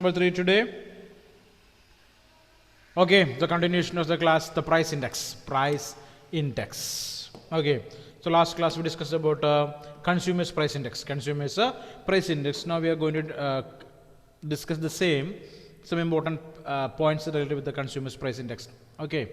Number 3 today. Okay, the continuation of the class, the price index. Price index. Okay, so last class we discussed about consumers price index. Consumers price index. Now we are going to discuss the some important points related with the consumers price index. Okay,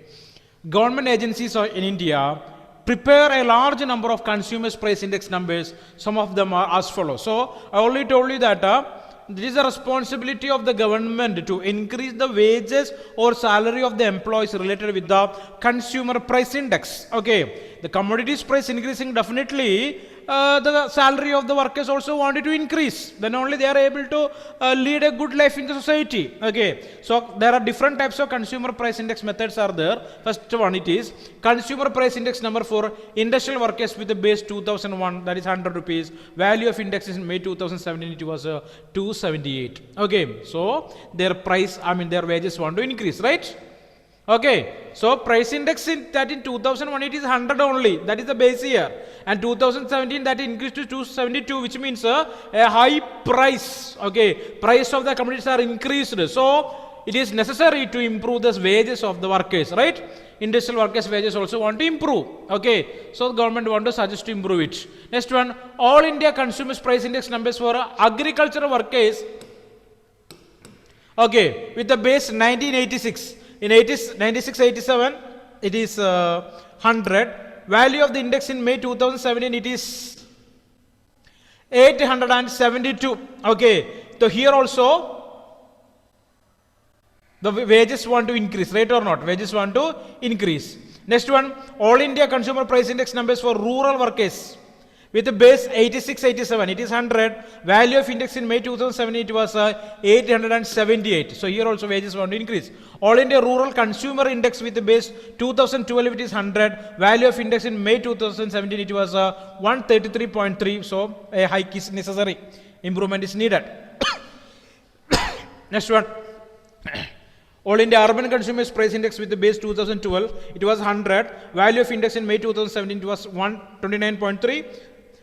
government agencies in India prepare a large number of consumers price index numbers. Some of them are as follows. So I already told you that it is a responsibility of the government to increase the wages or salary of the employees related with the consumer price index. Okay, the commodities price increasing, definitely the salary of the workers also wanted to increase. Then only they are able to lead a good life in the society. Okay, so there are different types of consumer price index methods are there. First one, it is consumer price index number for industrial workers with the base 2001, that is 100 rupees. Value of index is in May 2017, it was 278. Okay, so their price, their wages want to increase, right? Okay, so price index in 2001 it is 100 only, that is the base year, and 2017 that increased to 272, which means a high price. Okay, price of the commodities are increased, so it is necessary to improve the wages of the workers, right? Industrial workers wages also want to improve. Okay, so the government want to suggest to improve it. Next one, all India consumers price index numbers for agricultural workers. Okay, with the base 1986. In 96-87, it is 100. Value of the index in May 2017, it is 872. Okay, so here also the wages want to increase, right or not? Wages want to increase. Next one, all India consumer price index numbers for rural workers. With the base 86-87, it is 100. Value of index in May 2017, it was 878. So here also wages want to increase. All India rural consumer index with the base 2012, it is 100. Value of index in May 2017, it was 133.3. So a hike is necessary. Improvement is needed. Next one. All India urban consumers price index with the base 2012, it was 100. Value of index in May 2017, it was 129.3.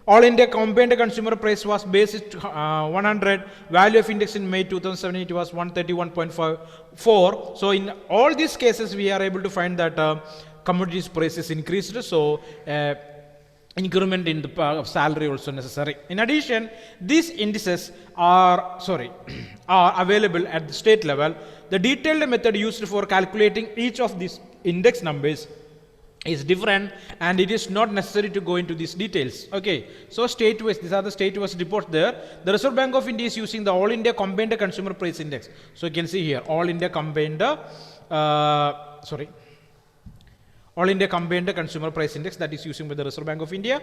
All India combined consumer price was based 100. Value of index in May 2017, it was 131.54. So in all these cases, we are able to find that commodities prices increased. So increment in the salary also necessary. In addition, these indices are available at the state level. The detailed method used for calculating each of these index numbers is different, and it is not necessary to go into these details. Okay, so state-wise, these are the state-wise reports there. The Reserve Bank of India is using the All India Combined Consumer Price Index. So you can see here, All India Combined Consumer Price Index, that is using by the Reserve Bank of India.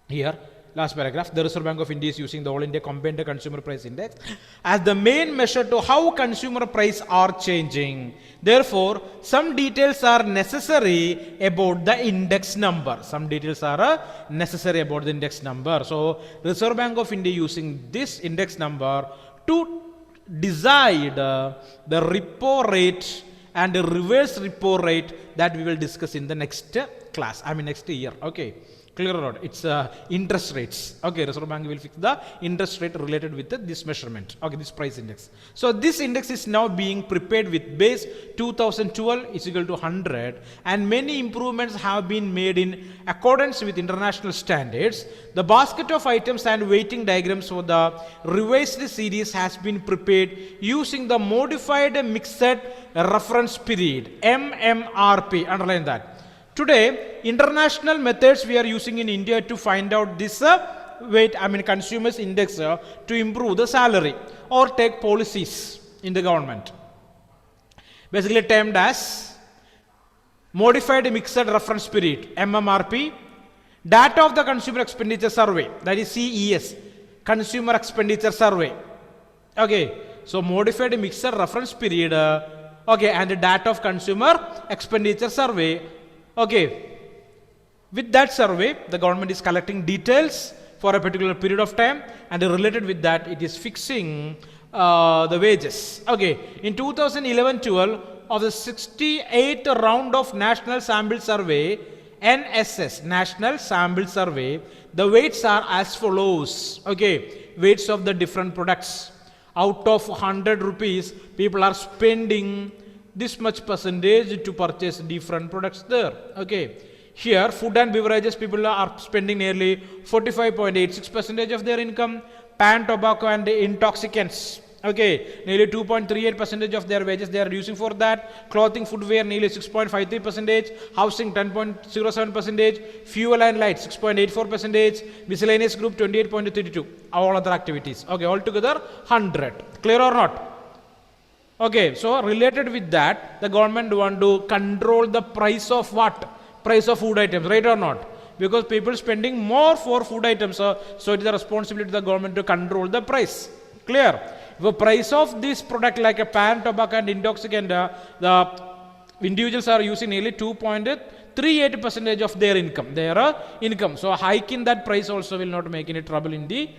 Here, last paragraph, the Reserve Bank of India is using the All India Combined Consumer Price Index as the main measure to how consumer price are changing. Therefore, some details are necessary about the index number. Some details are necessary about the index number. So, Reserve Bank of India using this index number to decide the repo rate and the reverse repo rate that we will discuss in the next class, next year. Okay. Clear or not? It's interest rates. Okay, Reserve Bank will fix the interest rate related with this measurement. Okay, this price index. So this index is now being prepared with base 2012 is equal to 100, and many improvements have been made in accordance with international standards. The basket of items and weighting diagrams for the revised series has been prepared using the modified mixed reference period, MMRP. Underline that. Today, international methods we are using in India to find out this consumers index to improve the salary or take policies in the government. Basically termed as modified mixed reference period, MMRP, data of the consumer expenditure survey, that is CES, consumer expenditure survey. Okay, so modified mixed reference period, and the data of consumer expenditure survey. Okay, with that survey, the government is collecting details for a particular period of time, and related with that, it is fixing the wages. Okay, in 2011-12, of the 68th round of National Sample Survey, NSS, National Sample Survey, the weights are as follows. Okay, weights of the different products. Out of 100 rupees, people are spending this much percentage to purchase different products there. Okay. Here, food and beverages, people are spending nearly 45.86% of their income. Pan, tobacco and intoxicants, okay, nearly 2.38% of their wages they are using for that. Clothing, footwear, nearly 6.53%. Housing, 10.07%. Fuel and light, 6.84%. Miscellaneous group, 28.32. All other activities. Okay, altogether 100. Clear or not? Okay, so related with that, the government want to control the price of what? Price of food items, right or not? Because people spending more for food items, so it is the responsibility of the government to control the price. Clear? If the price of this product like a pan, tobacco and intoxicant, the individuals are using nearly 2.38% of their income. So hiking that price also will not make any trouble in the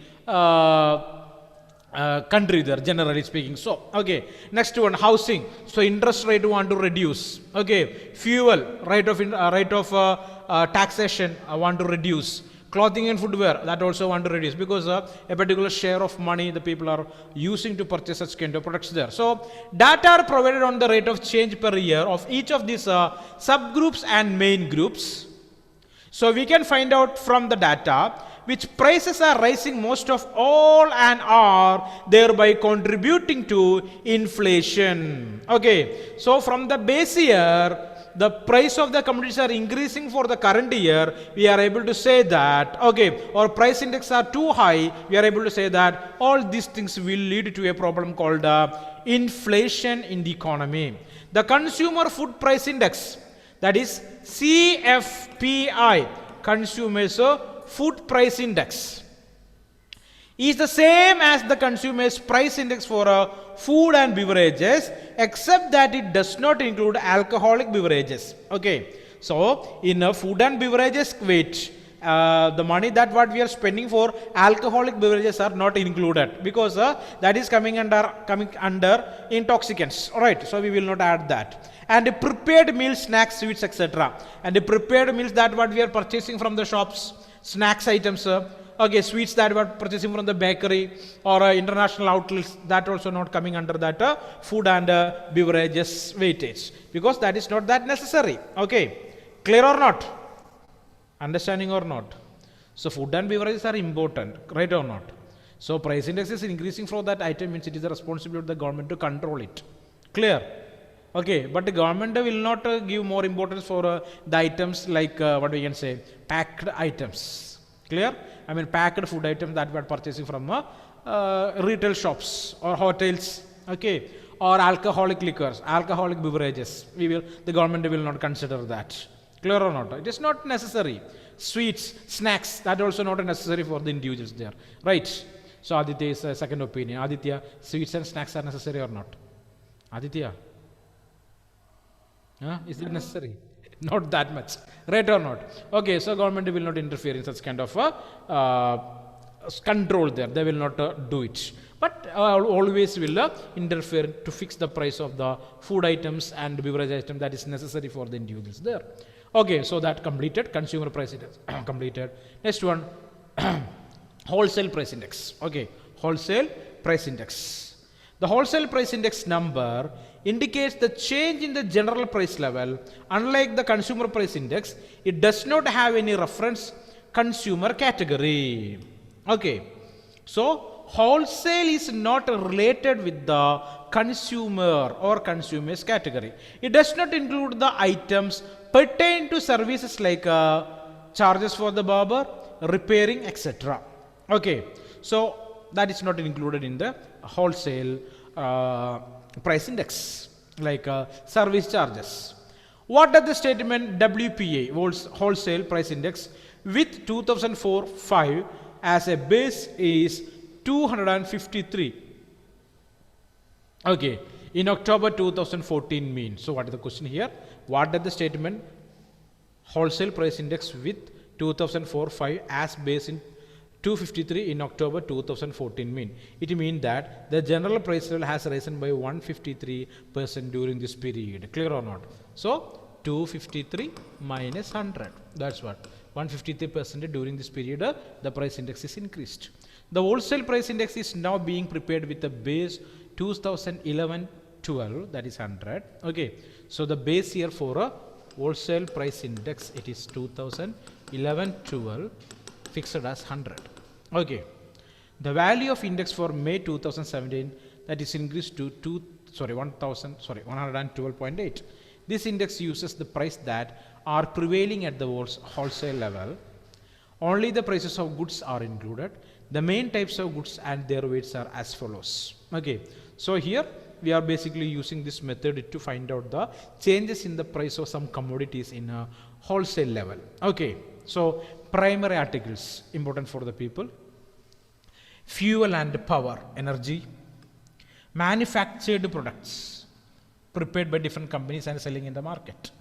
country there, generally speaking. So, okay, next one, housing. So interest rate want to reduce. Okay, fuel, rate of taxation want to reduce. Clothing and footwear, that also want to reduce, because a particular share of money the people are using to purchase such kind of products there. So data are provided on the rate of change per year of each of these subgroups and main groups. So we can find out from the data which prices are rising most of all and are thereby contributing to inflation. Okay, so from the base year, the price of the commodities are increasing for the current year, we are able to say that, okay, or price index are too high, we are able to say that all these things will lead to a problem called inflation in the economy. The consumer food price index, that is CFPI, consumers food price index, is the same as the consumer's price index for food and beverages, except that it does not include alcoholic beverages. Okay, so in a food and beverages weight, the money that what we are spending for alcoholic beverages are not included, because that is coming under intoxicants. All right, so we will not add that. And prepared meals, snacks, sweets, etc. And the prepared meals that what we are purchasing from the shops, snacks items, okay, sweets that we are purchasing from the bakery or international outlets, that also not coming under that food and beverages weightage, because that is not that necessary. Okay, clear or not? Understanding or not? So food and beverages are important, right or not? So price index is increasing for that item, means it is the responsibility of the government to control it. Clear? Okay, but the government will not give more importance for the items like what we can say, packed items. Clear? I mean packed food items that we are purchasing from retail shops or hotels. Okay, or alcoholic liquors, alcoholic beverages. The government will not consider that. Clear or not? It is not necessary. Sweets, snacks, that also not necessary for the individuals there. Right? So Aditya is a second opinion. Aditya, sweets and snacks are necessary or not? Aditya? Is it necessary? Not that much, right or not? Okay, so government will not interfere in such kind of control there. They will not do it, but always will interfere to fix the price of the food items and beverage items that is necessary for the individuals there. Okay, so that completed. Consumer price index completed. Next one, wholesale price index. Okay, wholesale price index. The wholesale price index number indicates the change in the general price level. Unlike the consumer price index, it does not have any reference consumer category. Okay, so wholesale is not related with the consumer or consumers category. It does not include the items pertain to services like charges for the barber, repairing, etc. Okay, so that is not included in the wholesale price index, like service charges. What does the statement WPI, wholesale price index, with 2004-5 as a base is 253? Okay, in October 2014 mean? So what is the question here? What does the statement wholesale price index with 2004-5 as base in 253 in October 2014 mean? It means that the general price level has risen by 153% during this period. Clear or not? So 253 minus 100. That's what 153% during this period the price index is increased. The wholesale price index is now being prepared with the base 2011-12, that is 100. Okay, so the base year for a wholesale price index, it is 2011-12, fixed as 100. Okay, the value of index for May 2017, that is increased to 112.8. This index uses the price that are prevailing at the wholesale level. Only the prices of goods are included. The main types of goods and their weights are as follows. Okay, so here we are basically using this method to find out the changes in the price of some commodities in a wholesale level. Okay, so primary articles, important for the people. Fuel and power, energy. Manufactured products, prepared by different companies and selling in the market.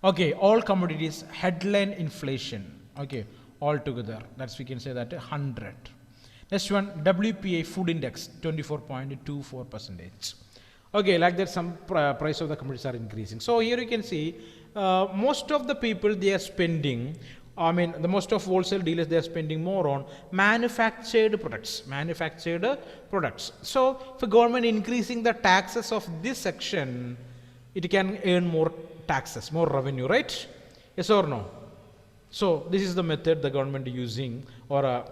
Okay, all commodities, headline inflation. Okay, all together, that's we can say that 100. Next one, WPI food index, 24.24%. Okay, like that some price of the commodities are increasing. So here you can see most of the people, they are spending, the most of wholesale dealers, they are spending more on manufactured products. So if the government increasing the taxes of this section, it can earn more taxes, more revenue, right? Yes or no? So this is the method the government using, or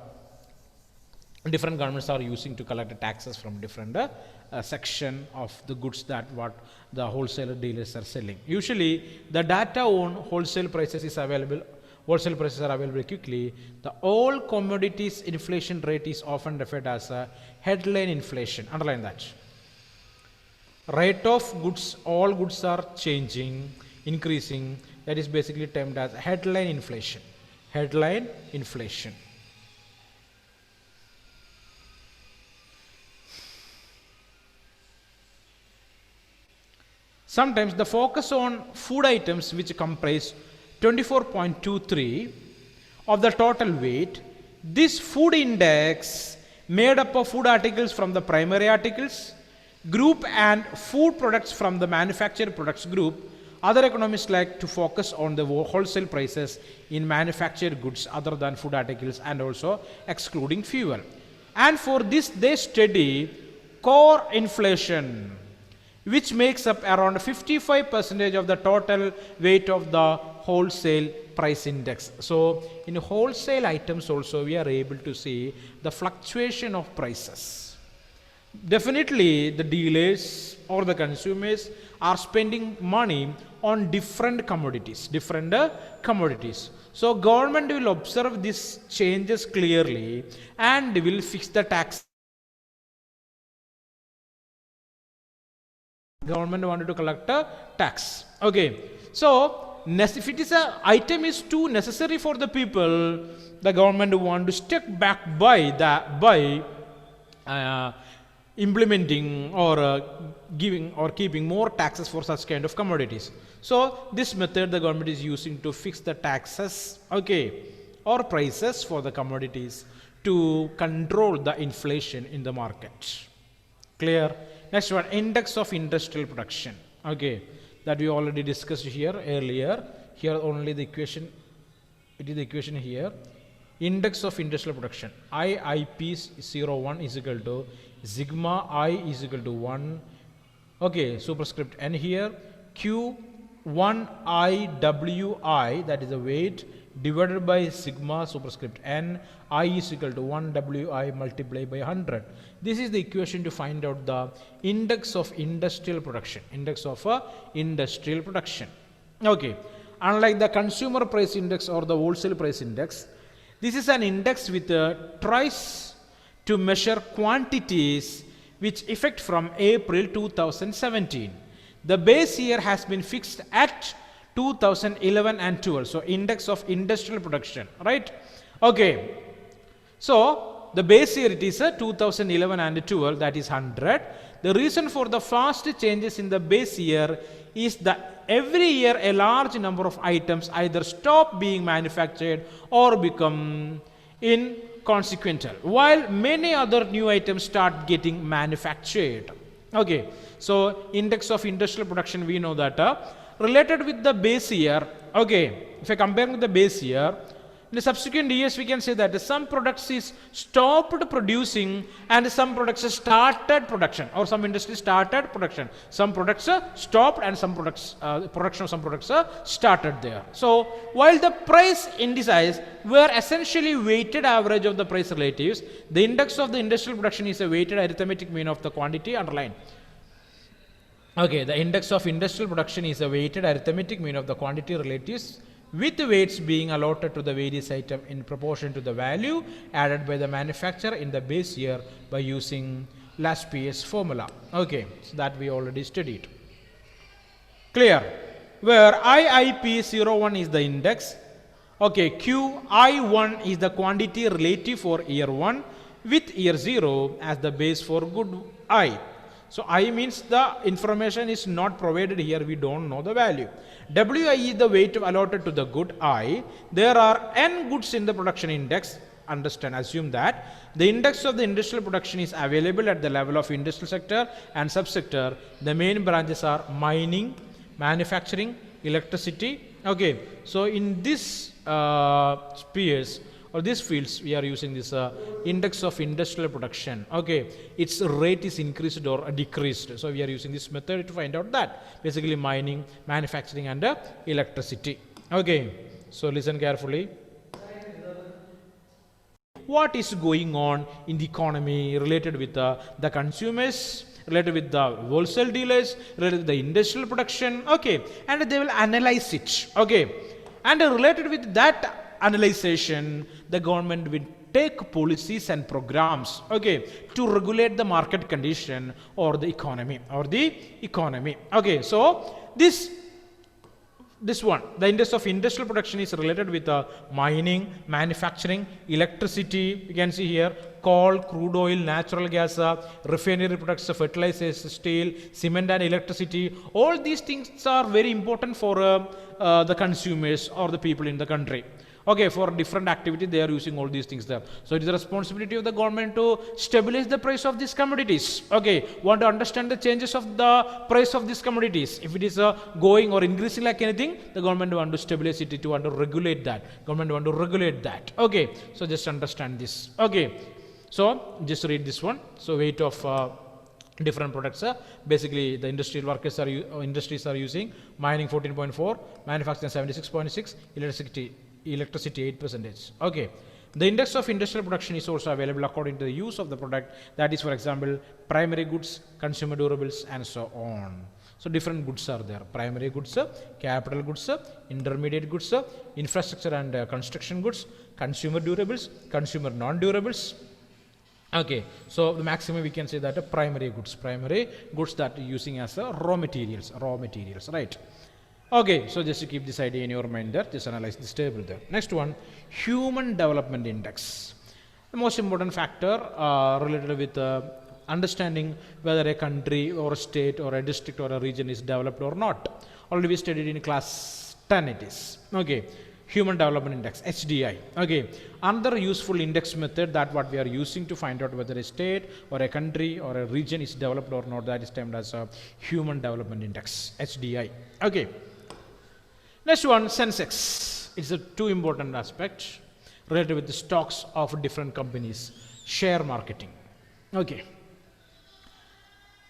different governments are using to collect the taxes from different section of the goods that what the wholesaler dealers are selling. Usually the data on wholesale prices is available. Wholesale prices are available quickly. The all commodities inflation rate is often referred as a headline inflation. Underline that. Rate of goods, all goods are changing, increasing. That is basically termed as headline inflation. Headline inflation. Sometimes the focus on food items which comprise 24.23 of the total weight. This food index made up of food articles from the primary articles group and food products from the manufactured products group. Other economists like to focus on the wholesale prices in manufactured goods other than food articles and also excluding fuel. And for this they study core inflation, which makes up around 55% of the total weight of the wholesale price index. So in wholesale items also we are able to see the fluctuation of prices. Definitely the dealers or the consumers are spending money on different commodities. So government will observe these changes clearly and will fix the tax. Government wanted to collect a tax. Okay, so if it is a item is too necessary for the people, the government want to step back by implementing or giving or keeping more taxes for such kind of commodities. So this method the government is using to fix the taxes, okay, or prices for the commodities to control the inflation in the market. Clear? Next one, index of industrial production. Okay, that we already discussed here earlier. Here only the equation, it is the equation here. Index of industrial production, IIP01 is equal to sigma I is equal to 1. Okay, superscript n here, Q1IWI, that is the weight, divided by sigma superscript n, I is equal to 1 WI multiplied by 100. This is the equation to find out the index of industrial production. Okay, unlike the consumer price index or the wholesale price index, this is an index with tries to measure quantities which effect from April 2017. The base year has been fixed at 2011 and 12. So index of industrial production, right? Okay. So the base year it is 2011 and 12, that is 100. The reason for the fast changes in the base year is that every year a large number of items either stop being manufactured or become inconsequential, while many other new items start getting manufactured. Okay, so index of industrial production, we know that related with the base year. Okay, if I compare with the base year, In the subsequent years, we can say that some products is stopped producing and some products started production, or some industry started production. Some products stopped and some products, production of some products started there. So, while the price indices were essentially weighted average of the price relatives, the index of the industrial production is a weighted arithmetic mean of the quantity underlined. Okay, the index of industrial production is a weighted arithmetic mean of the quantity relatives, with the weights being allotted to the various item in proportion to the value added by the manufacturer in the base year by using Laspeyres formula. Okay, so that we already studied. Clear? Where IIP01 is the index. Okay, QI1 is the quantity relative for year 1 with year 0 as the base for good I. So I means the information is not provided here, we don't know the value. WI is the weight allotted to the good I. There are n goods in the production index. Understand, assume that the index of the industrial production is available at the level of industrial sector and subsector. The main branches are mining, manufacturing, electricity. Okay, so in this spheres or these fields, we are using this index of industrial production. Okay, its rate is increased or decreased. So we are using this method to find out that. Basically mining, manufacturing and electricity. Okay, so listen carefully. What is going on in the economy related with the consumers, related with the wholesale dealers, related with the industrial production. Okay, and they will analyze it. Okay, and related with that analyzation, the government will take policies and programs, okay, to regulate the market condition or the economy Okay, so this one, the index of industrial production is related with mining, manufacturing, electricity. You can see here coal, crude oil, natural gas, refinery products, fertilizers, steel, cement and electricity. All these things are very important for the consumers or the people in the country. Okay, for different activity they are using all these things there. So it is the responsibility of the government to stabilize the price of these commodities. Okay, want to understand the changes of the price of these commodities. If it is going or increasing like anything, the government want to stabilize it, to want to regulate that. Government want to regulate that. Okay, so just understand this. Okay, so just read this one. So weight of different products, basically the industrial workers industries are using mining 14.4, manufacturing 76.6, electricity 8%. Okay, the index of industrial production is also available according to the use of the product, that is for example primary goods, consumer durables and so on. So different goods are there: primary goods, capital goods, intermediate goods, infrastructure and construction goods, consumer durables, consumer non-durables. Okay, so the maximum we can say that primary goods that are using as raw materials, right? Okay, so just to keep this idea in your mind there, just analyze this table there. Next one, Human Development Index. The most important factor related with understanding whether a country or a state or a district or a region is developed or not. Already we studied in class 10 it is. Okay, Human Development Index, HDI. Okay, another useful index method that what we are using to find out whether a state or a country or a region is developed or not, that is termed as a Human Development Index, HDI. Okay. Next one, Sensex. It's a two important aspect related with the stocks of different companies, share marketing. Okay.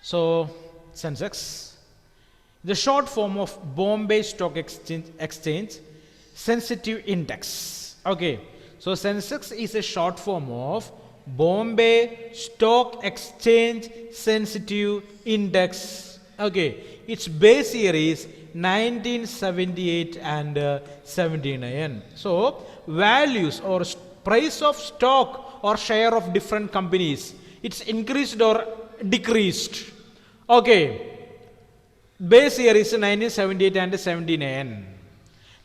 So, Sensex, the short form of Bombay Stock Exchange Sensitive Index. Okay. So, Sensex is a short form of Bombay Stock Exchange Sensitive Index. Okay. Its base year is 1978 and 79. So values or price of stock or share of different companies, it's increased or decreased. Okay, base year is 1978 and 79.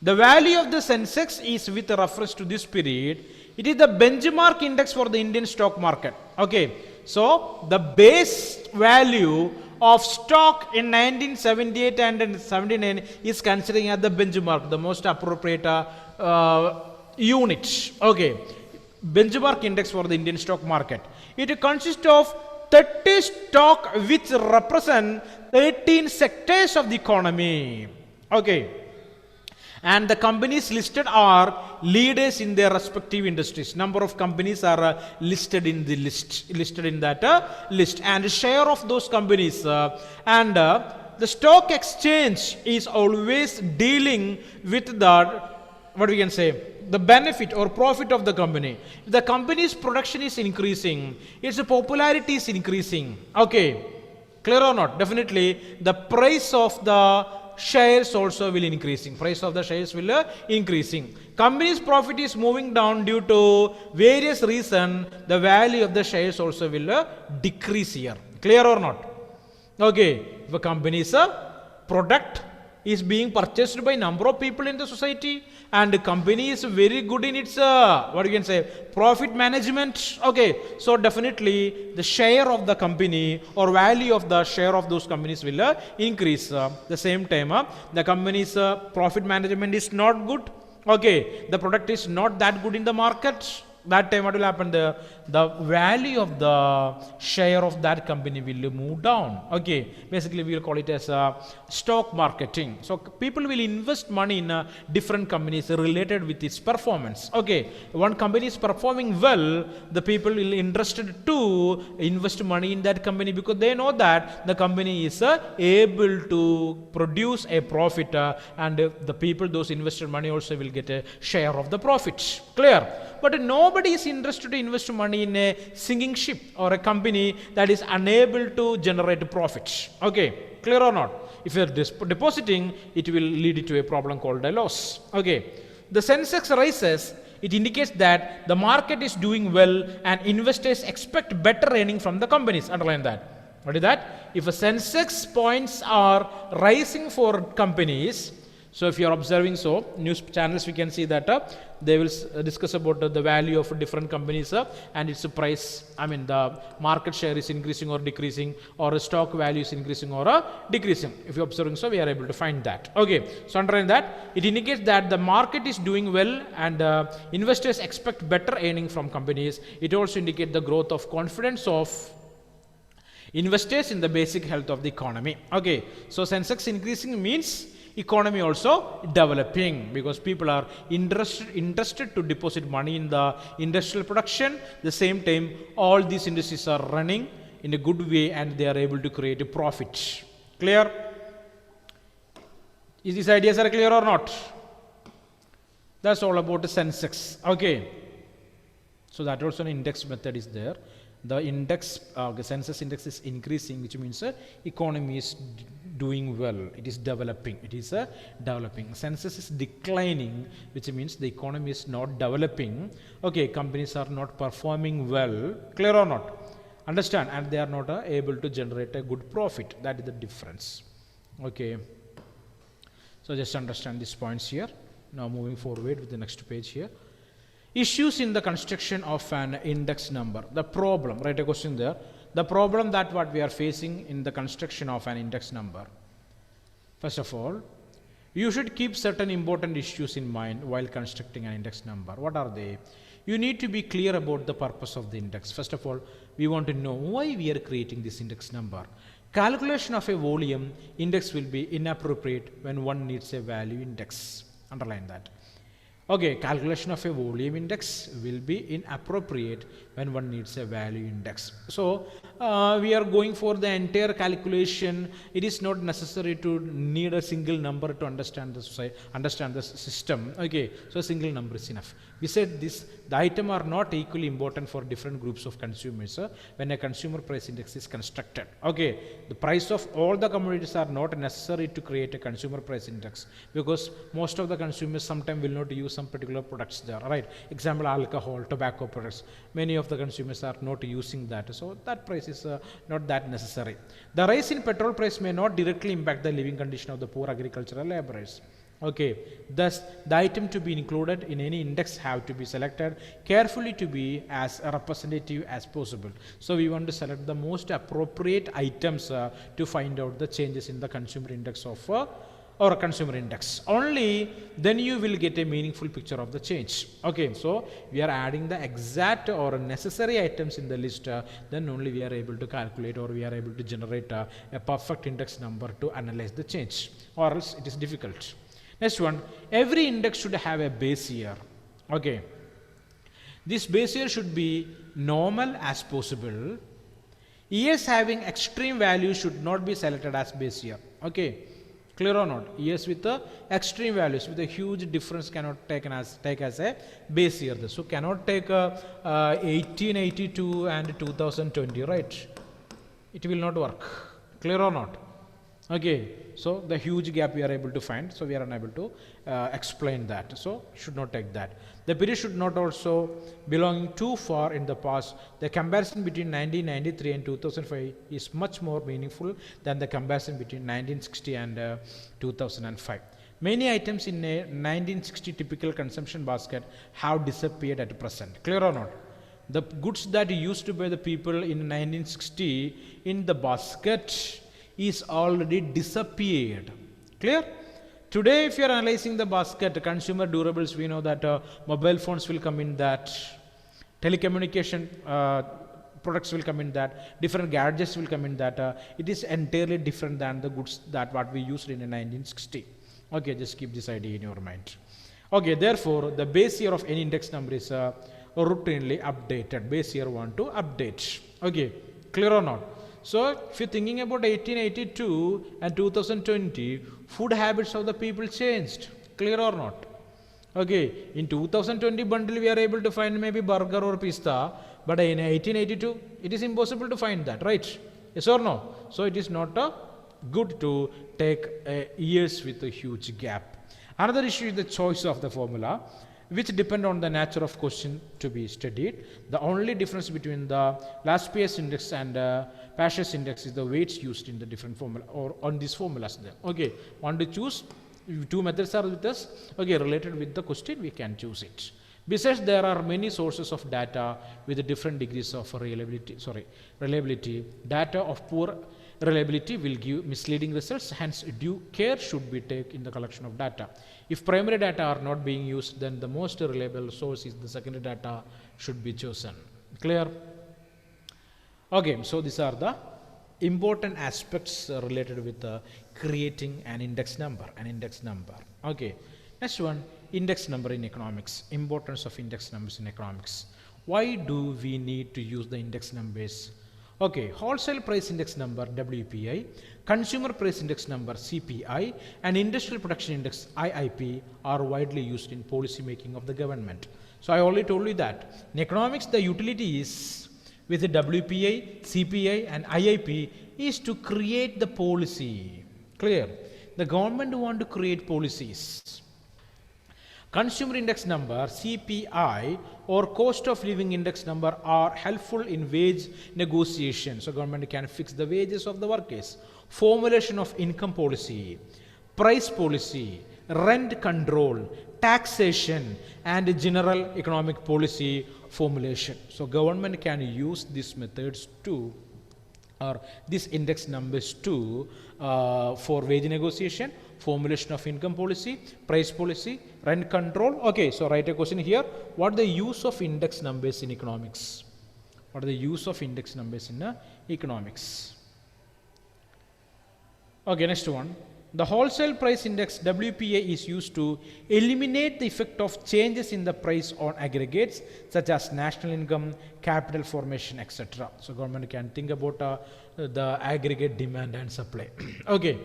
The value of the Sensex is with reference to this period. It is the benchmark index for the Indian stock market. Okay, so the base value of stock in 1978 and 79 is considering as the benchmark, the most appropriate unit. Okay, benchmark index for the Indian stock market. It consists of 30 stock which represent 13 sectors of the economy. Okay, and the companies listed are leaders in their respective industries. Number of companies are listed in the listed in that list, and share of those companies and the stock exchange is always dealing with the, what we can say, the benefit or profit of the company. If the company's production is increasing, its popularity is increasing. Okay, clear or not? Definitely the price of the shares also will increasing. Price of the shares will increasing. Company's profit is moving down due to various reason. The value of the shares also will decrease here. Clear or not? Okay, if a company's product is being purchased by number of people in the society, and the company is very good in its what you can say, profit management. Okay, so definitely the share of the company or value of the share of those companies will increase. The same time the company's profit management is not good. Okay, the product is not that good in the market. That time what will happen, the value of the share of that company will move down. Okay, basically we will call it as stock marketing. So people will invest money in different companies related with its performance. Okay, one company is performing well, the people will interested to invest money in that company because they know that the company is able to produce a profit, and the people, those invested money also will get a share of the profits. Clear? But nobody is interested to invest money in a sinking ship or a company that is unable to generate profits. Okay, clear or not? If you are depositing, it will lead to a problem called a loss. Okay, the Sensex rises, it indicates that the market is doing well and investors expect better earning from the companies. Underline that. What is that? If a Sensex points are rising for companies, so if you are observing, so news channels we can see that they will discuss about the value of different companies and its price. I mean the market share is increasing or decreasing, or a stock value is increasing or decreasing. If you are observing, so we are able to find that. Okay, so underline that. It indicates that the market is doing well and investors expect better earning from companies. It also indicates the growth of confidence of investors in the basic health of the economy. Okay, so Sensex increasing means economy also developing, because people are interested to deposit money in the industrial production. The same time all these industries are running in a good way and they are able to create a profit. Clear? Is these ideas are clear or not? That's all about the Sensex. Okay, so that also an index method is there. The index, the Sensex index is increasing, which means economy is doing well, it is developing, it is developing. Sensex is declining, which means the economy is not developing. Okay, companies are not performing well. Clear or not? Understand? And they are not able to generate a good profit. That is the difference. Okay, so just understand these points here. Now moving forward with the next page here. Issues in the construction of an index number. The problem, write a question there. The problem that what we are facing in the construction of an index number. First of all, you should keep certain important issues in mind while constructing an index number. What are they? You need to be clear about the purpose of the index. First of all, we want to know why we are creating this index number. Calculation of a volume index will be inappropriate when one needs a value index. Underline that. Okay, calculation of a volume index will be inappropriate when one needs a value index. So we are going for the entire calculation. It is not necessary to need a single number to understand the system. Okay, so a single number is enough. We said this, the item are not equally important for different groups of consumers when a consumer price index is constructed. Okay, the price of all the commodities are not necessary to create a consumer price index, because most of the consumers sometimes will not use some particular products there, right? Example, alcohol, tobacco products. Many of the consumers are not using that, so that price is not that necessary. The rise in petrol price may not directly impact the living condition of the poor agricultural laborers. Okay, thus the item to be included in any index have to be selected carefully to be as representative as possible. So we want to select the most appropriate items to find out the changes in the consumer index of or a consumer index. Only then you will get a meaningful picture of the change. Okay, so we are adding the exact or necessary items in the list, then only we are able to calculate or we are able to generate a perfect index number to analyze the change, or else it is difficult. Next one, every index should have a base year. Okay. This base year should be normal as possible. Years having extreme values should not be selected as base year. Okay. Clear or not? Years with the extreme values with a huge difference cannot take as a base year. So cannot take 1882 and 2020, right? It will not work. Clear or not? Okay, so the huge gap we are able to find, so we are unable to explain that, so should not take that. The period should not also belonging too far in the past. The comparison between 1993 and 2005 is much more meaningful than the comparison between 1960 and 2005. Many items in a 1960 typical consumption basket have disappeared at present. Clear or not? The goods that used to buy the people in 1960 in the basket is already disappeared. Clear? Today, if you are analyzing the basket, consumer durables, we know that mobile phones will come in that, telecommunication products will come in that, different gadgets will come in that. It is entirely different than the goods that what we used in 1960. Okay, just keep this idea in your mind. Okay, therefore, the base year of any index number is routinely updated. Base year want to update. Okay, clear or not? So, if you're thinking about 1882 and 2020, food habits of the people changed. Clear or not? Okay, in 2020 bundle we are able to find maybe burger or pizza, but in 1882 it is impossible to find that, right? Yes or no? So, it is not good to take years with a huge gap. Another issue is the choice of the formula, which depend on the nature of question to be studied. The only difference between the Laspeyres index and Paasche index is the weights used in the different formula or on these formulas there. Okay, want to choose, two methods are with us. Okay, related with the question we can choose it. Besides, there are many sources of data with different degrees of reliability. Data of poor reliability will give misleading results, hence due care should be taken in the collection of data. If primary data are not being used, then the most reliable source is the secondary data should be chosen. Clear? Okay, so these are the important aspects related with creating an index number. Okay, next one, index number in economics. Importance of index numbers in economics. Why do we need to use the index numbers? Okay, wholesale price index number WPI, consumer price index number CPI, and industrial production index IIP are widely used in policy making of the government. So I already told you that in economics the utility is with the WPI, CPI, and IIP is to create the policy. Clear? The government want to create policies. Consumer index number CPI or cost of living index number are helpful in wage negotiation. So government can fix the wages of the workers. Formulation of income policy, price policy, rent control, taxation, and general economic policy formulation. So government can use these methods to or these index numbers to for wage negotiation, formulation of income policy, price policy, rent control. Okay, so write a question here. What are the use of index numbers in economics? What are the use of index numbers in economics? Okay, next one. The wholesale price index WPI is used to eliminate the effect of changes in the price on aggregates such as national income, capital formation, etc. So government can think about the aggregate demand and supply. Okay,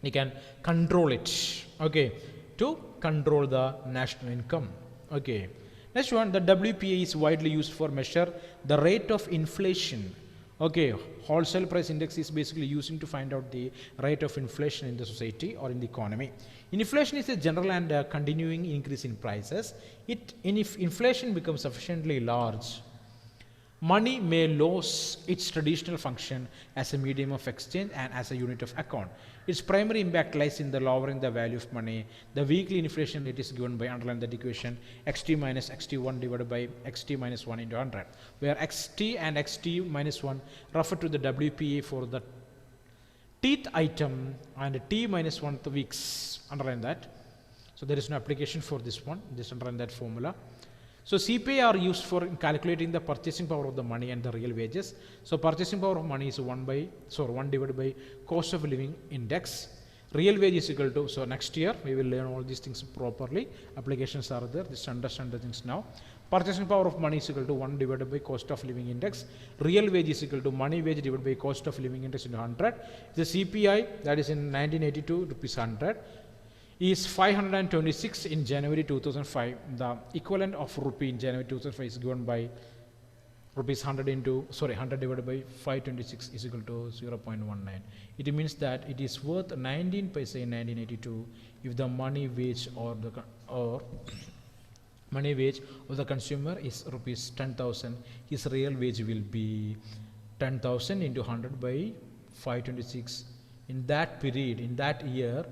you can control it. Okay, to control the national income. Okay, next one, the WPI is widely used for measure the rate of inflation. Okay, wholesale price index is basically using to find out the rate of inflation in the society or in the economy. Inflation is a general and continuing increase in prices. If inflation becomes sufficiently large, money may lose its traditional function as a medium of exchange and as a unit of account. Its primary impact lies in the lowering the value of money. The weekly inflation rate is given by underline that equation xt minus xt1 divided by xt minus 1 into 100, where xt and xt minus 1 refer to the WPA for the teeth item and t minus 1 the weeks. Underline that. So there is no application for this one. Just underline that formula. So CPI are used for calculating the purchasing power of the money and the real wages. So purchasing power of money is 1 divided by cost of living index. Real wage is equal to, so next year we will learn all these things properly. Applications are there, just understand the things now. Purchasing power of money is equal to 1 divided by cost of living index. Real wage is equal to money wage divided by cost of living index into 100. The CPI, that is in 1982 rupees 100, is 526 in January 2005. The equivalent of rupee in January 2005 is given by rupees 100 divided by 526 is equal to 0.19. It means that it is worth 19 paise in 1982 if the money wage or money wage of the consumer is rupees 10,000. His real wage will be 10,000 into 100 by 526. In that period, in that year,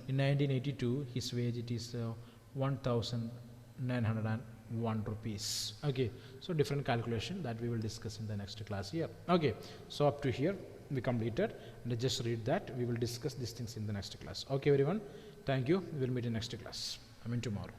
in 1982, his wage it is 1,901 rupees. Okay, so different calculation that we will discuss in the next class here. Okay, so up to here we completed, and just read that. We will discuss these things in the next class. Okay everyone, thank you. We will meet in next class, tomorrow.